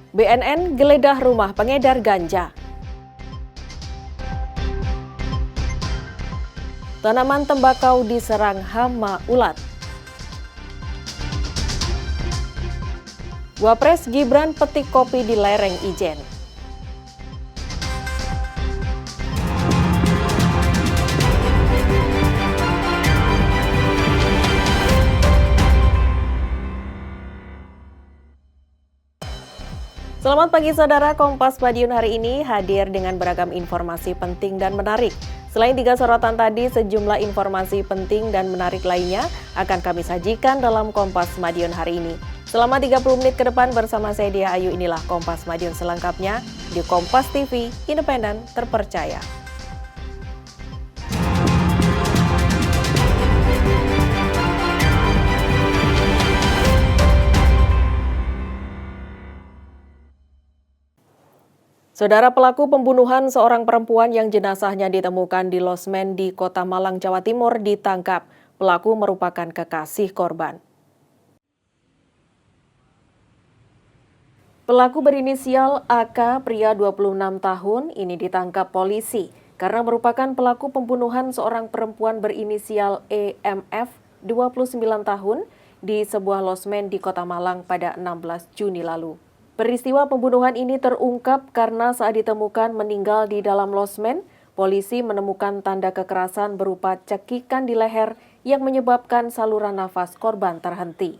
BNN geledah rumah pengedar ganja. Tanaman tembakau diserang hama ulat. Wapres Gibran petik kopi di lereng Ijen. Selamat pagi saudara, Kompas Madiun hari ini hadir dengan beragam informasi penting dan menarik. Selain 3 sorotan tadi, sejumlah informasi penting dan menarik lainnya akan kami sajikan dalam Kompas Madiun hari ini. Selama 30 menit ke depan bersama saya Dia Ayu, inilah Kompas Madiun selengkapnya di Kompas TV, independen, terpercaya. Saudara, pelaku pembunuhan seorang perempuan yang jenazahnya ditemukan di losmen di Kota Malang, Jawa Timur ditangkap. Pelaku merupakan kekasih korban. Pelaku berinisial AK, pria 26 tahun, ini ditangkap polisi karena merupakan pelaku pembunuhan seorang perempuan berinisial EMF, 29 tahun, di sebuah losmen di Kota Malang pada 16 Juni lalu. Peristiwa pembunuhan ini terungkap karena saat ditemukan meninggal di dalam losmen, polisi menemukan tanda kekerasan berupa cekikan di leher yang menyebabkan saluran nafas korban terhenti.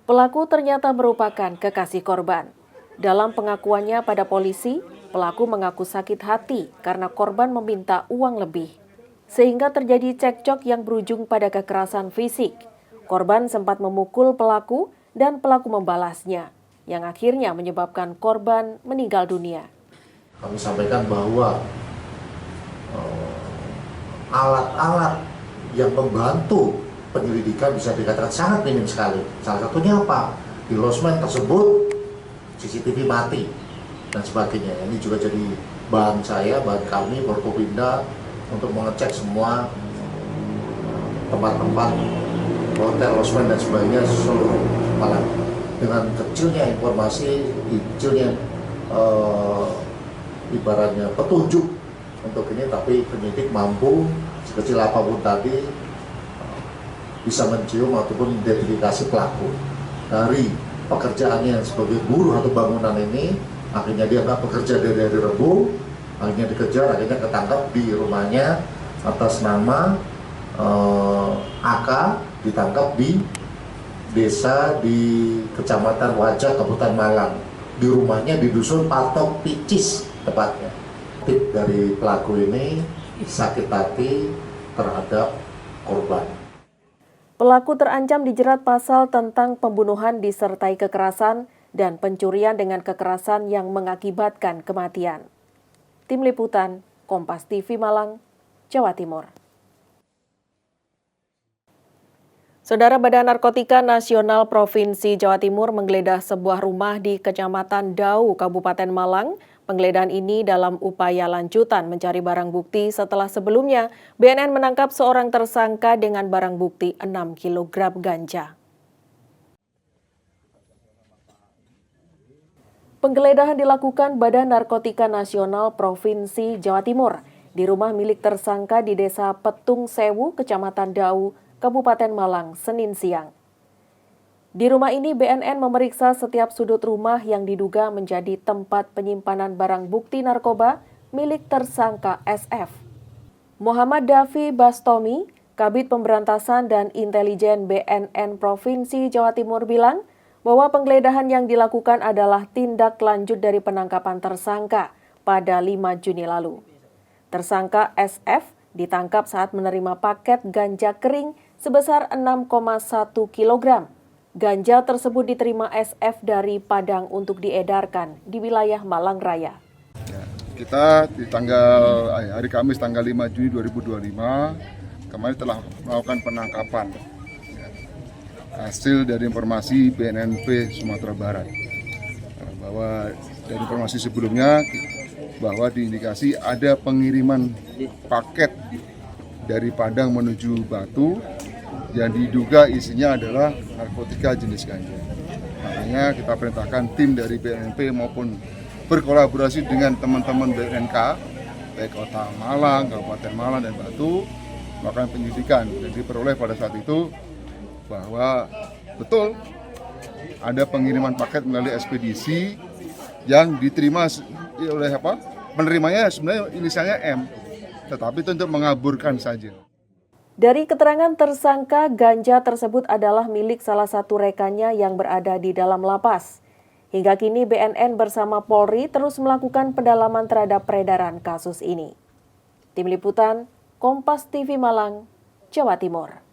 Pelaku ternyata merupakan kekasih korban. Dalam pengakuannya pada polisi, pelaku mengaku sakit hati karena korban meminta uang lebih. Sehingga terjadi cekcok yang berujung pada kekerasan fisik. Korban sempat memukul pelaku dan pelaku membalasnya, yang akhirnya menyebabkan korban meninggal dunia. Kami sampaikan bahwa alat-alat yang membantu penyelidikan bisa dikatakan sangat minim sekali. Salah satunya apa? Di losmen tersebut CCTV mati dan sebagainya. Ini juga jadi bahan kami Forkopimda untuk mengecek semua tempat-tempat hotel, losmen dan sebagainya seluruh Malang. Dengan kecilnya informasi, kecilnya ibaratnya petunjuk untuk ini, tapi penyidik mampu sekecil apapun tadi bisa mencium ataupun identifikasi pelaku. Dari pekerjaannya sebagai buruh atau bangunan ini, akhirnya dia nggak bekerja dari hari Rabu, akhirnya dikejar, akhirnya ketangkap di rumahnya atas nama AK, ditangkap di desa di Kecamatan Wajah, Kabupaten Malang. Di rumahnya di Dusun Patok Picis tepatnya. Tip dari pelaku ini sakit hati terhadap korban. Pelaku terancam dijerat pasal tentang pembunuhan disertai kekerasan dan pencurian dengan kekerasan yang mengakibatkan kematian. Tim Liputan, Kompas TV Malang, Jawa Timur. Saudara, Badan Narkotika Nasional Provinsi Jawa Timur menggeledah sebuah rumah di Kecamatan Dau, Kabupaten Malang. Penggeledahan ini dalam upaya lanjutan mencari barang bukti setelah sebelumnya BNN menangkap seorang tersangka dengan barang bukti 6 kg ganja. Penggeledahan dilakukan Badan Narkotika Nasional Provinsi Jawa Timur di rumah milik tersangka di Desa Petung Sewu, Kecamatan Dau, Kabupaten Malang, Senin siang. Di rumah ini BNN memeriksa setiap sudut rumah yang diduga menjadi tempat penyimpanan barang bukti narkoba milik tersangka SF. Muhammad Davi Bastomi, Kabid Pemberantasan dan Intelijen BNN Provinsi Jawa Timur bilang bahwa penggeledahan yang dilakukan adalah tindak lanjut dari penangkapan tersangka pada 5 Juni lalu. Tersangka SF ditangkap saat menerima paket ganja kering sebesar 6,1 kg. Ganja tersebut diterima SF dari Padang untuk diedarkan di wilayah Malang Raya. Ya, kita di hari Kamis tanggal 5 Juni 2025 kemarin telah melakukan penangkapan hasil dari informasi BNNP Sumatera Barat, bahwa dari informasi sebelumnya bahwa diindikasi ada pengiriman paket dari Padang menuju Batu yang diduga isinya adalah narkotika jenis ganja. Makanya kita perintahkan tim dari BNNP maupun berkolaborasi dengan teman-teman BNNK, baik Kota Malang, Kabupaten Malang, dan Batu, melakukan penyidikan. Dan diperoleh pada saat itu bahwa betul ada pengiriman paket melalui ekspedisi yang diterima oleh penerimanya sebenarnya inisialnya M, tetapi itu untuk mengaburkan saja. Dari keterangan tersangka, ganja tersebut adalah milik salah satu rekannya yang berada di dalam lapas. Hingga kini BNN bersama Polri terus melakukan pendalaman terhadap peredaran kasus ini. Tim Liputan, Kompas TV Malang, Jawa Timur.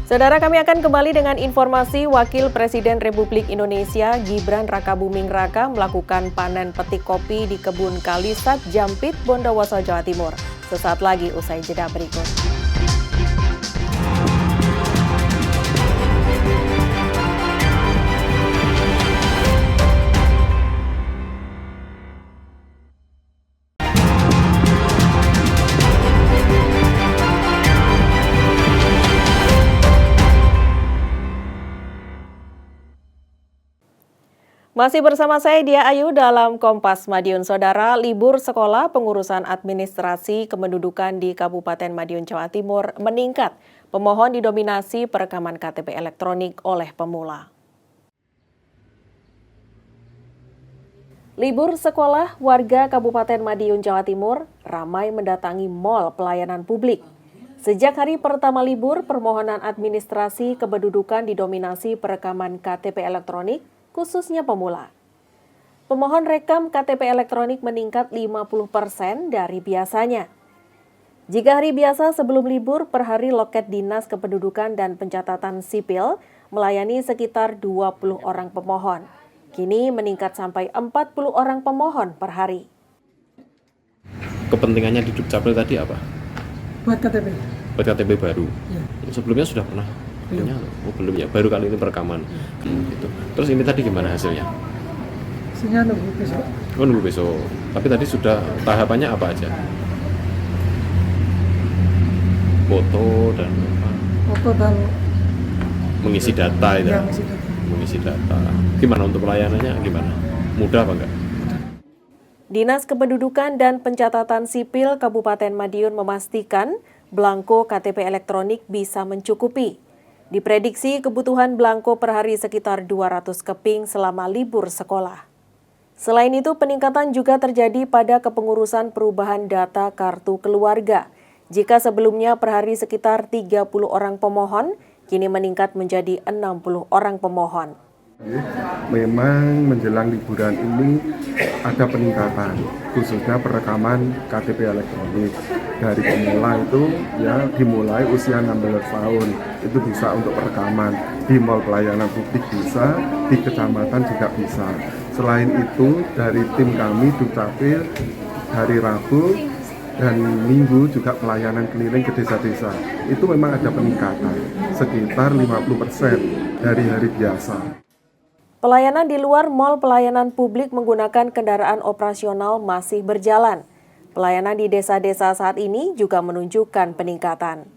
Saudara, kami akan kembali dengan informasi Wakil Presiden Republik Indonesia Gibran Rakabuming Raka melakukan panen petik kopi di kebun Kalisat, Jampit, Bondowoso, Jawa Timur. Sesaat lagi usai jeda berikut. Masih bersama saya Dia Ayu dalam Kompas Madiun. Saudara, libur sekolah pengurusan administrasi kependudukan di Kabupaten Madiun, Jawa Timur meningkat. Pemohon didominasi perekaman KTP elektronik oleh pemula. Libur sekolah, warga Kabupaten Madiun, Jawa Timur ramai mendatangi mal pelayanan publik. Sejak hari pertama libur, permohonan administrasi kependudukan didominasi perekaman KTP elektronik, khususnya pemula. Pemohon rekam KTP elektronik meningkat 50% dari biasanya. Jika hari biasa sebelum libur, per hari loket Dinas Kependudukan dan Pencatatan Sipil melayani sekitar 20 orang pemohon. Kini meningkat sampai 40 orang pemohon per hari. Kepentingannya di Dukcapil tadi apa? Buat KTP. Buat KTP baru? Ya. Sebelumnya sudah pernah? Belum. Belum ya, baru kali ini perekaman. Gitu. Terus ini tadi gimana hasilnya? Hasilnya nunggu besok. Oh, nunggu besok. Tapi tadi sudah tahapannya apa aja? Foto dan apa? Foto dan Mengisi data itu. yang isi data. Mengisi data. Gimana untuk pelayanannya? Gimana? Mudah apa enggak? Dinas Kependudukan dan Pencatatan Sipil Kabupaten Madiun memastikan belangko KTP elektronik bisa mencukupi. Diprediksi kebutuhan belangko per hari sekitar 200 keping selama libur sekolah. Selain itu, peningkatan juga terjadi pada kepengurusan perubahan data kartu keluarga. Jika sebelumnya per hari sekitar 30 orang pemohon, kini meningkat menjadi 60 orang pemohon. Memang menjelang liburan ini ada peningkatan, khususnya perekaman KTP elektronik. Dari pemula itu ya dimulai usia 16 tahun, itu bisa untuk perekaman. Di mal pelayanan publik bisa, di kecamatan juga bisa. Selain itu dari tim kami Dukcapil hari Rabu dan Minggu juga pelayanan keliling ke desa-desa. Itu memang ada peningkatan, sekitar 50% dari hari biasa. Pelayanan di luar mal pelayanan publik menggunakan kendaraan operasional masih berjalan. Pelayanan di desa-desa saat ini juga menunjukkan peningkatan.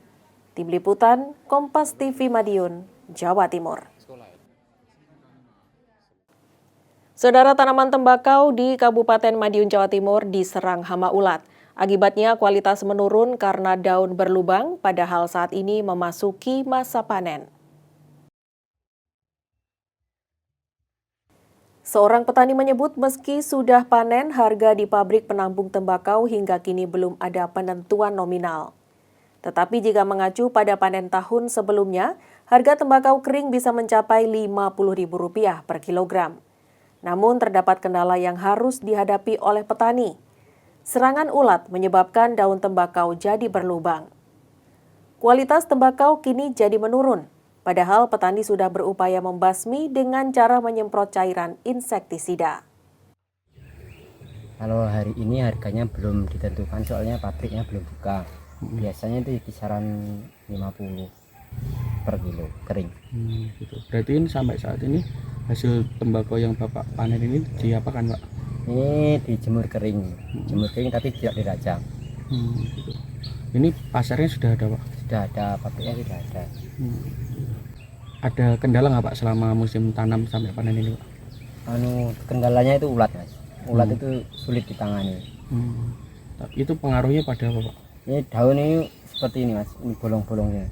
Tim Liputan, Kompas TV Madiun, Jawa Timur. Saudara, tanaman tembakau di Kabupaten Madiun, Jawa Timur diserang hama ulat. Akibatnya kualitas menurun karena daun berlubang, padahal saat ini memasuki masa panen. Seorang petani menyebut meski sudah panen, harga di pabrik penampung tembakau hingga kini belum ada penentuan nominal. Tetapi jika mengacu pada panen tahun sebelumnya, harga tembakau kering bisa mencapai Rp50.000 per kilogram. Namun terdapat kendala yang harus dihadapi oleh petani. Serangan ulat menyebabkan daun tembakau jadi berlubang. Kualitas tembakau kini jadi menurun. Padahal petani sudah berupaya membasmi dengan cara menyemprot cairan insektisida. Kalau hari ini harganya belum ditentukan soalnya pabriknya belum buka. Biasanya itu kisaran 50 per kilo kering. Gitu. Berarti ini sampai saat ini hasil tembakau yang Bapak panen ini diapakan, Pak? Ini dijemur kering tapi tidak dirajang. Gitu. Ini pasarnya sudah ada, Pak? Sudah ada, pabriknya sudah ada. ada kendala nggak Pak selama musim tanam sampai panen ini Pak? Kendalanya itu ulat Mas. Ulat itu sulit ditangani. Itu pengaruhnya pada apa Pak? Ini daun ini seperti ini Mas, ini bolong-bolongnya.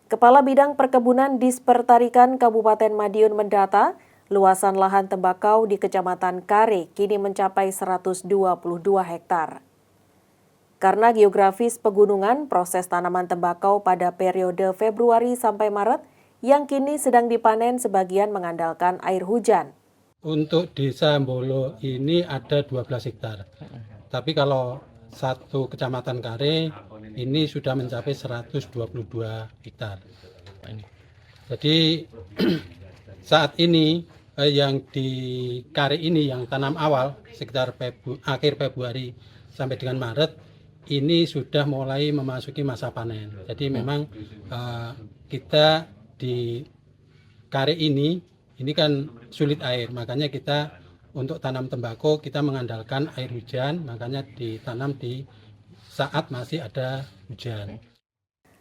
Kepala Bidang Perkebunan Dispertarikan Kabupaten Madiun mendata, luasan lahan tembakau di Kecamatan Kare kini mencapai 122 hektar. Karena geografis pegunungan, proses tanaman tembakau pada periode Februari sampai Maret yang kini sedang dipanen sebagian mengandalkan air hujan. Untuk desa Mbolo ini ada 12 hektar. Tapi kalau satu kecamatan Kare ini sudah mencapai 122 hektar. Jadi saat ini yang di Kare ini yang tanam awal sekitar akhir Februari sampai dengan Maret ini sudah mulai memasuki masa panen. Jadi memang kita di Kare ini kan sulit air, makanya kita untuk tanam tembakau kita mengandalkan air hujan, makanya ditanam di saat masih ada hujan.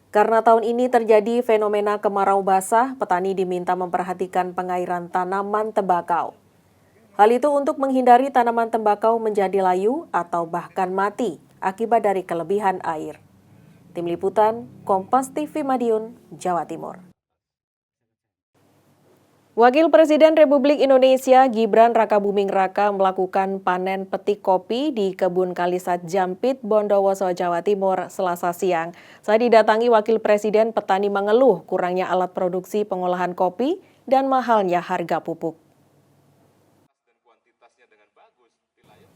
Karena tahun ini terjadi fenomena kemarau basah, petani diminta memperhatikan pengairan tanaman tembakau. Hal itu untuk menghindari tanaman tembakau menjadi layu atau bahkan mati akibat dari kelebihan air. Tim Liputan, Kompas TV Madiun, Jawa Timur. Wakil Presiden Republik Indonesia Gibran Rakabuming Raka melakukan panen petik kopi di Kebun Kalisat Jampit, Bondowoso, Jawa Timur, Selasa siang. Saat didatangi Wakil Presiden, petani mengeluh kurangnya alat produksi pengolahan kopi dan mahalnya harga pupuk.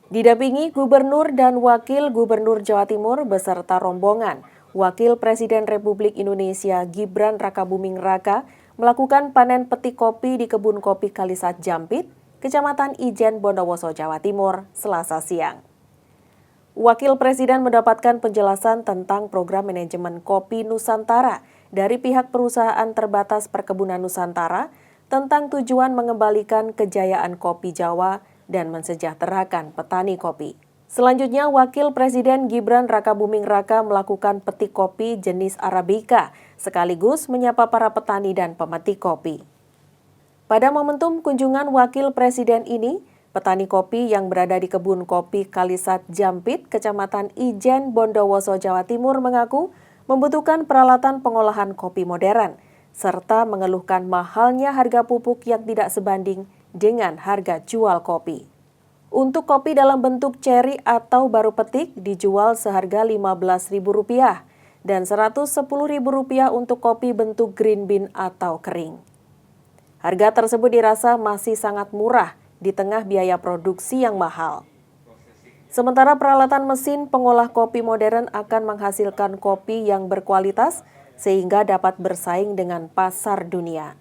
Didampingi Gubernur dan Wakil Gubernur Jawa Timur beserta rombongan, Wakil Presiden Republik Indonesia Gibran Rakabuming Raka melakukan panen petik kopi di Kebun Kopi Kalisat Jampit, Kecamatan Ijen, Bondowoso, Jawa Timur, Selasa siang. Wakil Presiden mendapatkan penjelasan tentang program manajemen kopi Nusantara dari pihak perusahaan terbatas Perkebunan Nusantara tentang tujuan mengembalikan kejayaan kopi Jawa dan mensejahterakan petani kopi. Selanjutnya, Wakil Presiden Gibran Rakabuming Raka melakukan petik kopi jenis Arabica, sekaligus menyapa para petani dan pemetik kopi. Pada momentum kunjungan Wakil Presiden ini, petani kopi yang berada di Kebun Kopi Kalisat Jampit, Kecamatan Ijen, Bondowoso, Jawa Timur mengaku membutuhkan peralatan pengolahan kopi modern, serta mengeluhkan mahalnya harga pupuk yang tidak sebanding dengan harga jual kopi. Untuk kopi dalam bentuk ceri atau baru petik dijual seharga Rp15.000 dan Rp110.000 untuk kopi bentuk green bean atau kering. Harga tersebut dirasa masih sangat murah di tengah biaya produksi yang mahal. Sementara peralatan mesin pengolah kopi modern akan menghasilkan kopi yang berkualitas sehingga dapat bersaing dengan pasar dunia.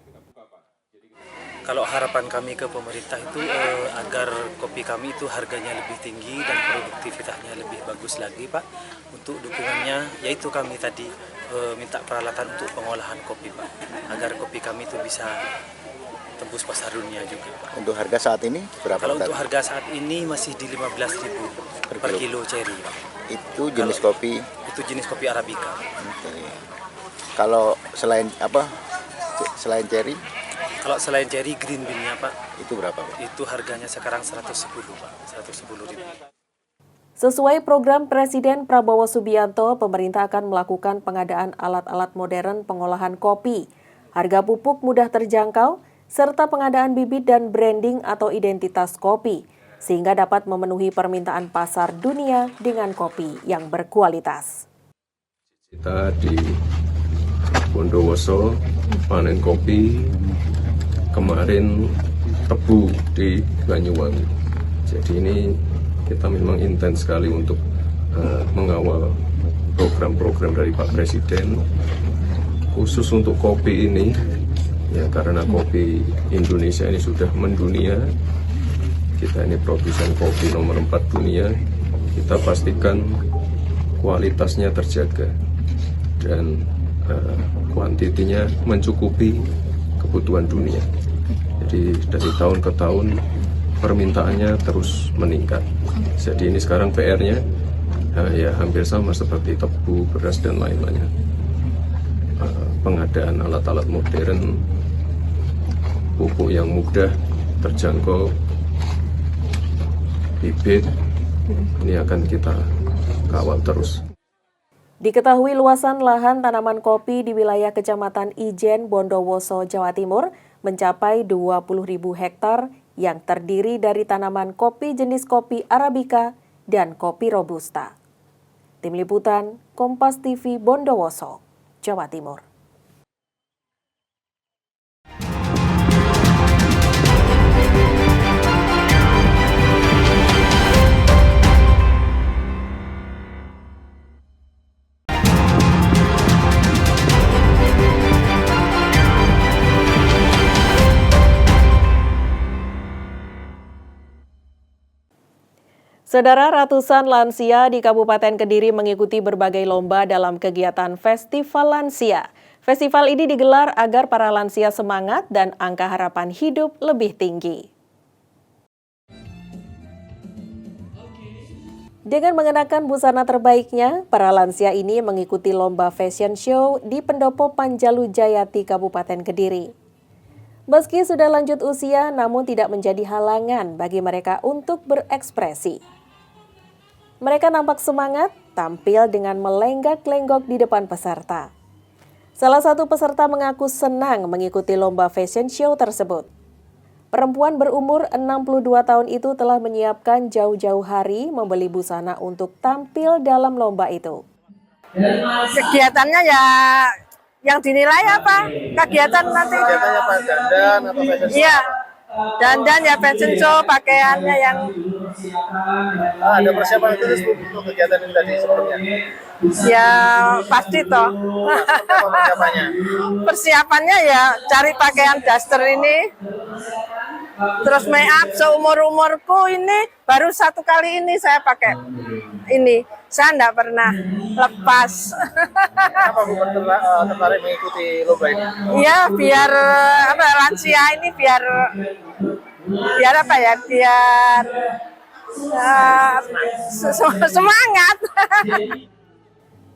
Kalau harapan kami ke pemerintah itu agar kopi kami itu harganya lebih tinggi dan produktivitasnya lebih bagus lagi Pak. Untuk dukungannya yaitu kami tadi minta peralatan untuk pengolahan kopi Pak. Agar kopi kami itu bisa tembus pasar dunia juga Pak. Untuk harga saat ini berapa? Kalau untuk harga saat ini masih di Rp15.000 per kilo ceri Pak. Itu jenis kopi? Itu jenis kopi Arabica. Kalau selain selain ceri? Kalau selain ceri green bean-nya Pak, itu berapa Pak? Itu harganya sekarang 110 Pak, 110.000. Sesuai program Presiden Prabowo Subianto, pemerintah akan melakukan pengadaan alat-alat modern pengolahan kopi. Harga pupuk mudah terjangkau, serta pengadaan bibit dan branding atau identitas kopi, sehingga dapat memenuhi permintaan pasar dunia dengan kopi yang berkualitas. Kita di Bondowoso panen kopi, kemarin tebu di Banyuwangi. Jadi ini kita memang intens sekali untuk mengawal program-program dari Pak Presiden. Khusus untuk kopi ini, ya karena kopi Indonesia ini sudah mendunia, kita ini produsen kopi nomor 4 dunia, kita pastikan kualitasnya terjaga dan kuantitinya mencukupi kebutuhan dunia. Jadi dari tahun ke tahun permintaannya terus meningkat. Jadi ini sekarang PR-nya ya hampir sama seperti tebu, beras dan lain-lainnya. pengadaan alat-alat modern, pupuk yang mudah terjangkau, bibit, ini akan kita kawal terus. Diketahui luasan lahan tanaman kopi di wilayah Kecamatan Ijen, Bondowoso, Jawa Timur mencapai 20.000 hektar yang terdiri dari tanaman kopi jenis kopi Arabica dan kopi Robusta. Tim Liputan, Kompas TV, Bondowoso, Jawa Timur. Saudara, ratusan lansia di Kabupaten Kediri mengikuti berbagai lomba dalam kegiatan Festival Lansia. Festival ini digelar agar para lansia semangat dan angka harapan hidup lebih tinggi. Dengan mengenakan busana terbaiknya, para lansia ini mengikuti lomba fashion show di Pendopo Panjalu Jayati, Kabupaten Kediri. Meski sudah lanjut usia, namun tidak menjadi halangan bagi mereka untuk berekspresi. Mereka nampak semangat, tampil dengan melenggak-lenggok di depan peserta. Salah satu peserta mengaku senang mengikuti lomba fashion show tersebut. Perempuan berumur 62 tahun itu telah menyiapkan jauh-jauh hari membeli busana untuk tampil dalam lomba itu. Kegiatannya ya yang dinilai apa? Kegiatan nanti? Kegiatannya apa? Dandan atau fashion show? Iya, dandan ya fashion show, pakaiannya yang... ada persiapan khusus untuk kegiatan ini tadi sebelumnya? Ya pasti toh. Persiapannya ya cari pakaian daster ini. Terus make up seumur-umurku ini baru 1 kali ini saya pakai ini. Saya enggak pernah lepas. Kenapa Bu tertarik mengikuti lomba ini? Iya, biar apa lansia ini biar apa ya? Biar semangat.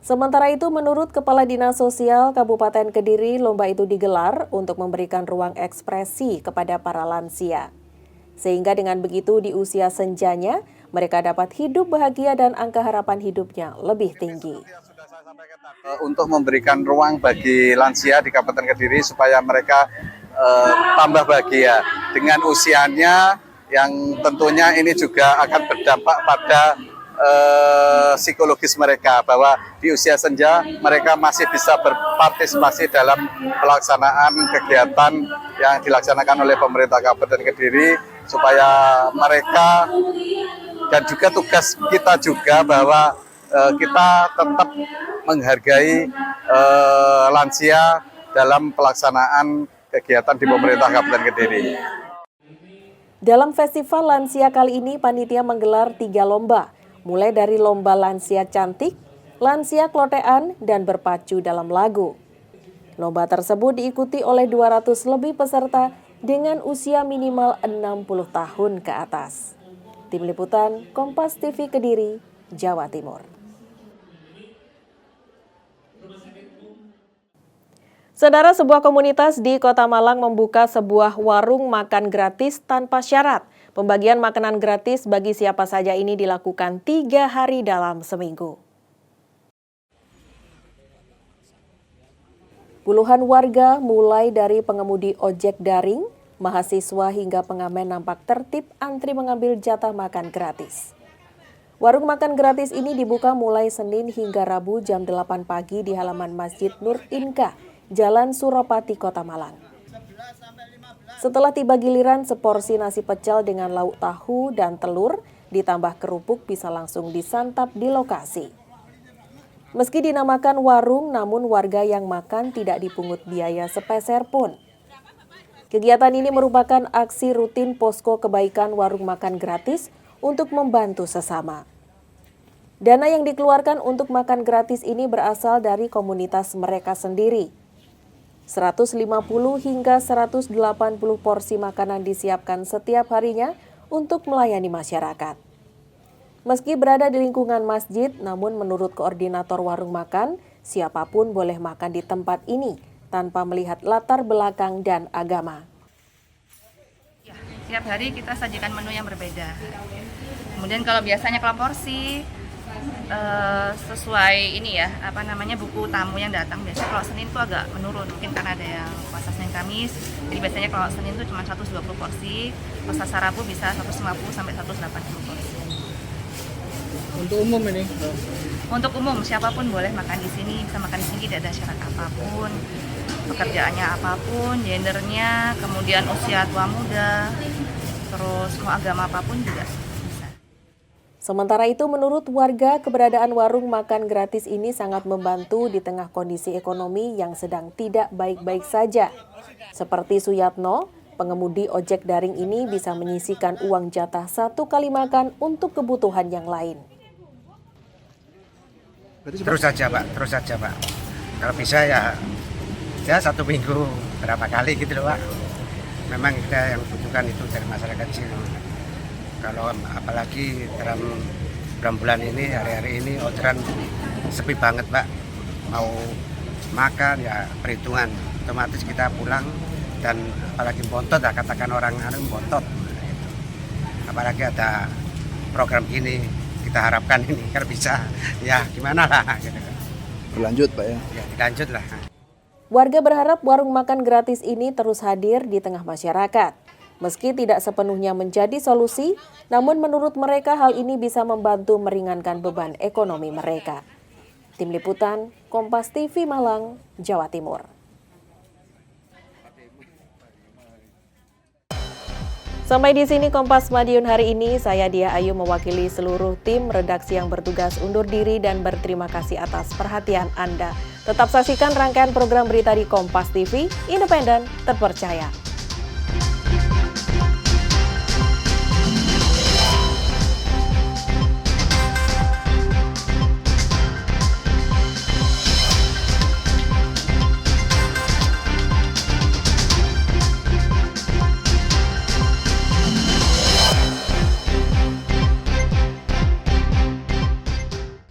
Sementara itu, menurut Kepala Dinas Sosial Kabupaten Kediri, lomba itu digelar untuk memberikan ruang ekspresi kepada para lansia. Sehingga dengan begitu di usia senjanya, mereka dapat hidup bahagia dan angka harapan hidupnya lebih tinggi. Untuk memberikan ruang bagi lansia di Kabupaten Kediri supaya mereka tambah bahagia. Dengan usianya yang tentunya ini juga akan berdampak pada psikologis mereka, bahwa di usia senja mereka masih bisa berpartisipasi dalam pelaksanaan kegiatan yang dilaksanakan oleh pemerintah Kabupaten Kediri, supaya mereka dan juga tugas kita juga bahwa kita tetap menghargai lansia dalam pelaksanaan kegiatan di pemerintah Kabupaten Kediri. Dalam festival lansia kali ini, panitia menggelar 3 lomba, mulai dari lomba lansia cantik, lansia klotean, dan berpacu dalam lagu. Lomba tersebut diikuti oleh 200 lebih peserta dengan usia minimal 60 tahun ke atas. Tim Liputan, Kompas TV Kediri, Jawa Timur. Saudara, sebuah komunitas di Kota Malang membuka sebuah warung makan gratis tanpa syarat. Pembagian makanan gratis bagi siapa saja ini dilakukan 3 hari dalam seminggu. Puluhan warga mulai dari pengemudi ojek daring, mahasiswa hingga pengamen nampak tertib antri mengambil jatah makan gratis. Warung makan gratis ini dibuka mulai Senin hingga Rabu jam 8 pagi di halaman Masjid Nur Inka, Jalan Suropati, Kota Malang. Setelah tiba giliran, seporsi nasi pecel dengan lauk tahu dan telur ditambah kerupuk bisa langsung disantap di lokasi. Meski dinamakan warung, namun warga yang makan tidak dipungut biaya sepeser pun. Kegiatan ini merupakan aksi rutin posko kebaikan warung makan gratis untuk membantu sesama. Dana yang dikeluarkan untuk makan gratis ini berasal dari komunitas mereka sendiri. 150 hingga 180 porsi makanan disiapkan setiap harinya untuk melayani masyarakat. Meski berada di lingkungan masjid, namun menurut koordinator warung makan, siapapun boleh makan di tempat ini, tanpa melihat latar belakang dan agama. Ya, tiap hari kita sajikan menu yang berbeda. Kemudian kalau biasanya kalau porsi sesuai ini ya, buku tamu yang datang. Biasanya kalau Senin itu agak menurun, mungkin karena ada yang puasa Senin Kamis. Jadi biasanya kalau Senin itu cuma 120 porsi, kalau Selasa Rabu bisa 150 sampai 180 porsi. Untuk umum ini? Untuk umum, siapapun boleh makan di sini, bisa makan di sini, tidak ada syarat apapun. Pekerjaannya apapun, gendernya, kemudian usia tua muda, terus mau agama apapun juga bisa. Sementara itu, menurut warga, keberadaan warung makan gratis ini sangat membantu di tengah kondisi ekonomi yang sedang tidak baik-baik saja. Seperti Suyatno, pengemudi ojek daring ini bisa menyisihkan uang jatah 1 kali makan untuk kebutuhan yang lain. Terus saja Pak. Kalau bisa ya 1 minggu berapa kali gitu loh Pak. Memang kita yang butuhkan itu dari masyarakat sini. Kalau apalagi dalam bulan ini, hari-hari ini orderan sepi banget Pak. Mau makan ya perhitungan, otomatis kita pulang dan apalagi bontot, katakan orang bontot. Apalagi ada program gini. Kita harapkan ini kan bisa, ya gimana lah gitu. Berlanjut Pak ya? Ya dilanjut lah. Warga berharap warung makan gratis ini terus hadir di tengah masyarakat. Meski tidak sepenuhnya menjadi solusi, namun menurut mereka hal ini bisa membantu meringankan beban ekonomi mereka. Tim Liputan, Kompas TV Malang, Jawa Timur. Sampai di sini Kompas Madiun hari ini. Saya Dia Ayu mewakili seluruh tim redaksi yang bertugas undur diri dan berterima kasih atas perhatian Anda. Tetap saksikan rangkaian program berita di Kompas TV, independen, terpercaya.